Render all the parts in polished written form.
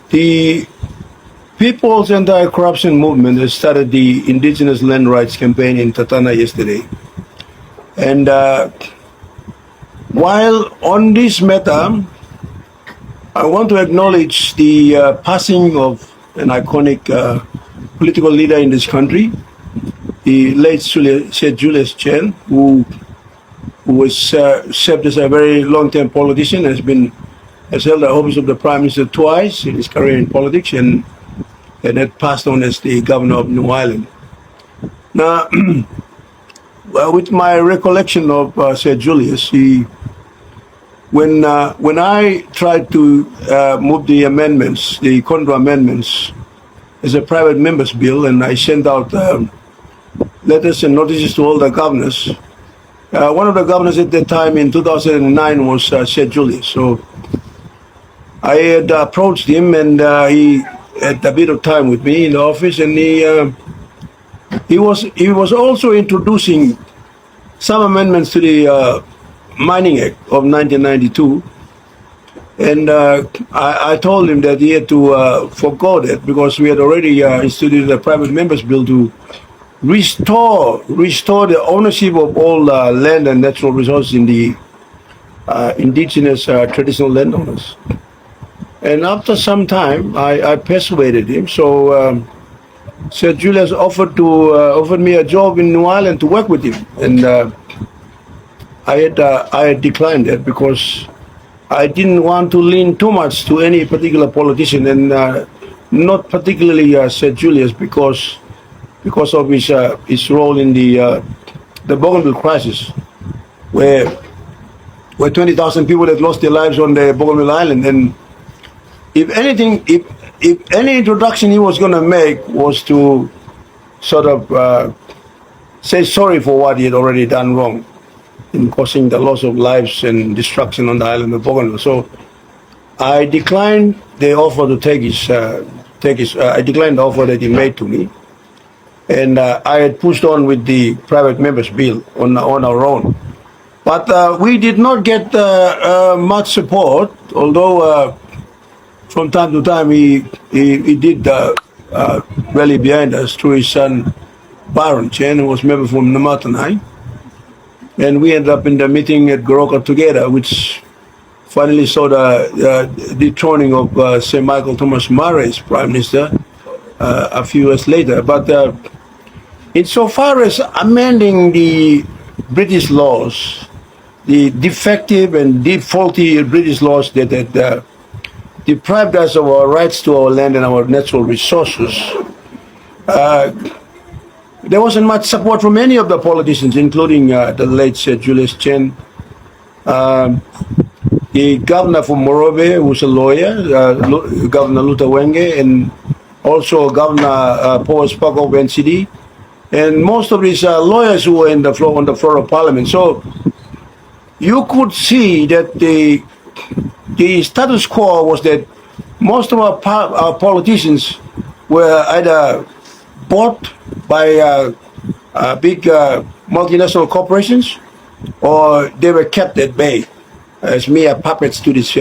The People's Anti-Corruption Movement has started the Indigenous Land Rights Campaign in Tatana yesterday. And while on this matter, I want to acknowledge the passing of an iconic political leader in this country, the late Julius Chen, who was served as a very long-term politician, has held the office of the Prime Minister twice in his career in politics, and had passed on as the governor of New Ireland. Now, well, with my recollection of Sir Julius, when I tried to move the amendments, the Condor amendments, as a private members bill, and I sent out letters and notices to all the governors. One of the governors at that time in 2009 was Sir Julius. So I had approached him, and he had a bit of time with me in the office, and he was also introducing some amendments to the Mining Act of 1992, and I told him that he had to forego that because we had already instituted a private members bill to restore the ownership of all land and natural resources in the indigenous traditional landowners. And after some time, I persuaded him. So Sir Julius offered me a job in New Ireland to work with him, and I had declined that because I didn't want to lean too much to any particular politician, and not particularly Sir Julius because of his role in the Bougainville crisis, where 20,000 people had lost their lives on the Bougainville Island. And if anything, if any introduction he was going to make was to sort of say sorry for what he had already done wrong in causing the loss of lives and destruction on the island of Bougainville. So I declined the offer to I declined the offer that he made to me, and I had pushed on with the private members bill on our own. But we did not get much support, although from time to time he did rally behind us through his son Byron Chen, who was member from Namatanai. And we ended up in the meeting at Goroka together, which finally saw the dethroning of Sir Michael Thomas Murray as Prime Minister a few years later. But insofar as amending the British laws, the defective and faulty British laws that had deprived us of our rights to our land and our natural resources, there wasn't much support from any of the politicians, including the late Sir Julius Chen, the governor from Morobe, who was a lawyer, Governor Lutawenge, and also Governor Paul Spock of NCD, and most of these lawyers who were on the floor of Parliament. So you could see that the status quo was that most of our politicians were either bought by big multinational corporations, or they were kept at bay as mere puppets to these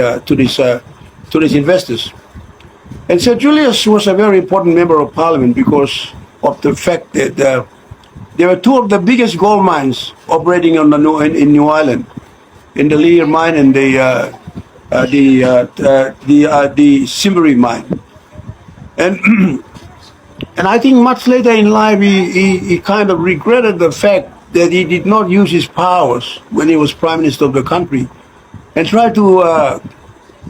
investors. And Sir Julius was a very important member of Parliament because of the fact that there were two of the biggest gold mines operating in New Ireland, in the Lear mine and the Simbury mine. And I think much later in life, he kind of regretted the fact that he did not use his powers when he was Prime Minister of the country, and tried to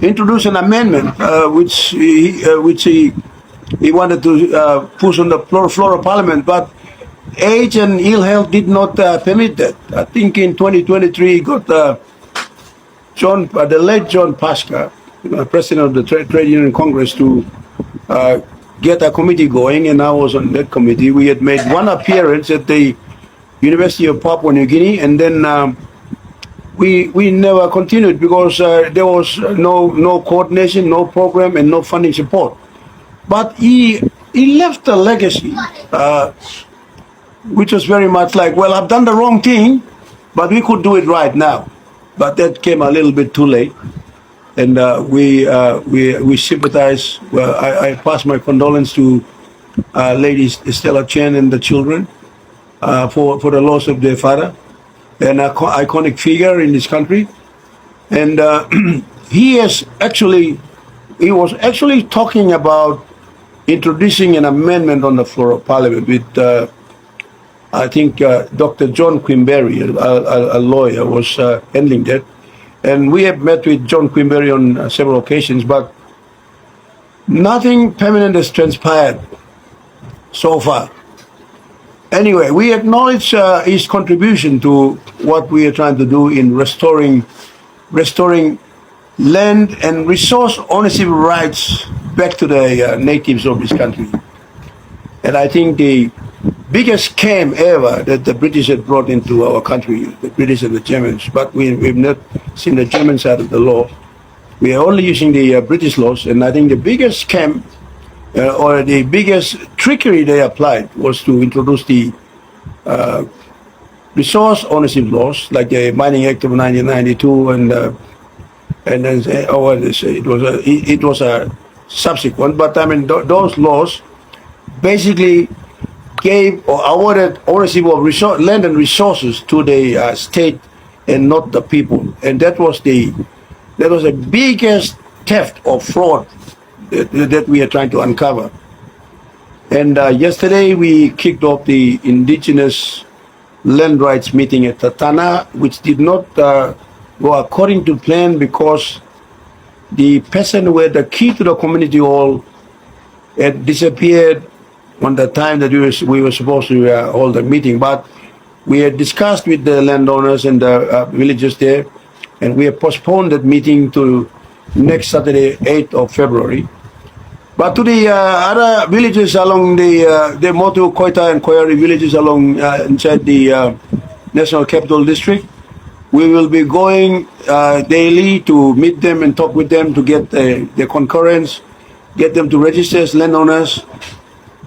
introduce an amendment which he wanted to push on the floor of Parliament. But age and ill health did not permit that. I think in 2023 he got the late John Pasca, President of the Trade Union Congress, to get a committee going, and I was on that committee. We had made one appearance at the University of Papua New Guinea, and then we never continued because there was no coordination, no program, and no funding support. But he left a legacy, which was very much like, well, I've done the wrong thing, but we could do it right now. But that came a little bit too late. and we sympathize. Well, I pass my condolence to Lady Stella Chen and the children for the loss of their father, an iconic figure in this country, and he was actually talking about introducing an amendment on the floor of Parliament with, I think, Dr. John Quimberry, a lawyer, was handling that. And we have met with John Quimberry on several occasions, but nothing permanent has transpired so far. Anyway, we acknowledge his contribution to what we are trying to do in restoring land and resource ownership rights back to the natives of this country. And I think the biggest scam ever that the British had brought into our country, the British and the Germans, but we've not seen the German side of the law. We are only using the British laws, and I think the biggest scam or the biggest trickery they applied was to introduce the resource ownership laws, like the Mining Act of 1992, and then it was a subsequent. But I mean, those laws basically gave or awarded ownership of land and resources to the state and not the people, and that was the biggest theft or fraud that we are trying to uncover. And yesterday we kicked off the Indigenous land rights meeting at Tatana, which did not go according to plan because the person who had the key to the community hall had disappeared on the time that we were supposed to hold the meeting. But we had discussed with the landowners and the villagers there, and we have postponed that meeting to next Saturday, 8th of February. But to the other villages along the Motu, Koita, and Koyari villages along inside the National Capital District, we will be going daily to meet them and talk with them to get their concurrence, get them to register as landowners.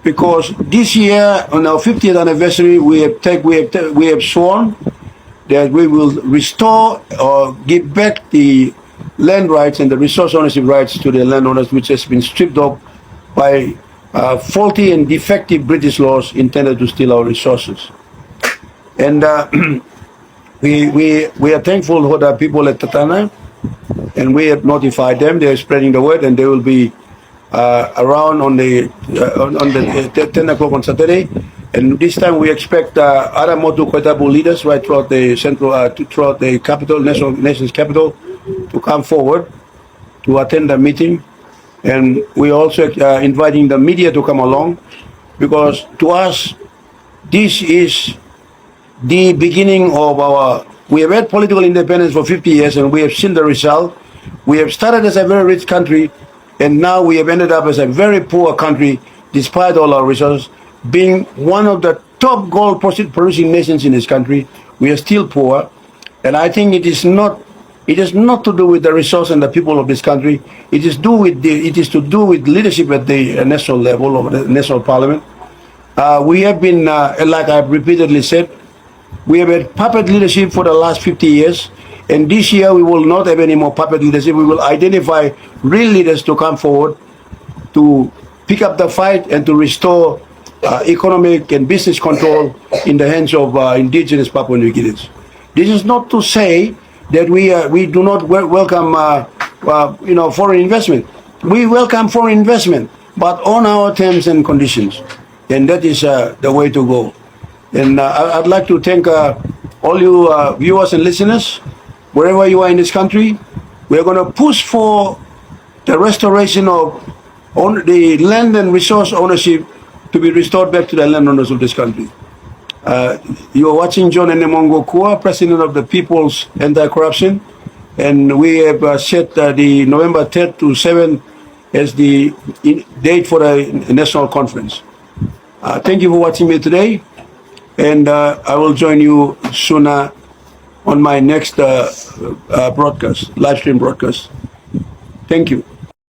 Because this year, on our 50th anniversary, we have sworn that we will restore or give back the land rights and the resource ownership rights to the landowners, which has been stripped off by faulty and defective British laws intended to steal our resources. And we are thankful for the people at Tatana, and we have notified them. They are spreading the word, and they will be around on the 10 o'clock on Saturday. And this time we expect other Motu Koitabu leaders right throughout the throughout the capital, nation's capital, to come forward to attend the meeting. And we're also inviting the media to come along, because to us, this is the beginning of we have had political independence for 50 years, and we have seen the result. We have started as a very rich country, and now we have ended up as a very poor country, despite all our resources. Being one of the top gold producing nations in this country, we are still poor. And I think it is not to do with the resource and the people of this country. It is to do with leadership at the national level, of the national parliament. We have been, like I've repeatedly said, we have had puppet leadership for the last 50 years. And this year we will not have any more puppet leadership. We will identify real leaders to come forward to pick up the fight and to restore economic and business control in the hands of indigenous Papua New Guineans. This is not to say that we do not welcome foreign investment. We welcome foreign investment, but on our terms and conditions, and that is the way to go. And I'd like to thank all you viewers and listeners, wherever you are in this country. We're going to push for the restoration of the land and resource ownership to be restored back to the landowners of this country. You are watching John Endemongo Kua, President of the People's Anti-Corruption, and we have set the November 3rd to 7th as the date for the national conference. Thank you for watching me today, and I will join you sooner on my next broadcast, live stream broadcast. Thank you.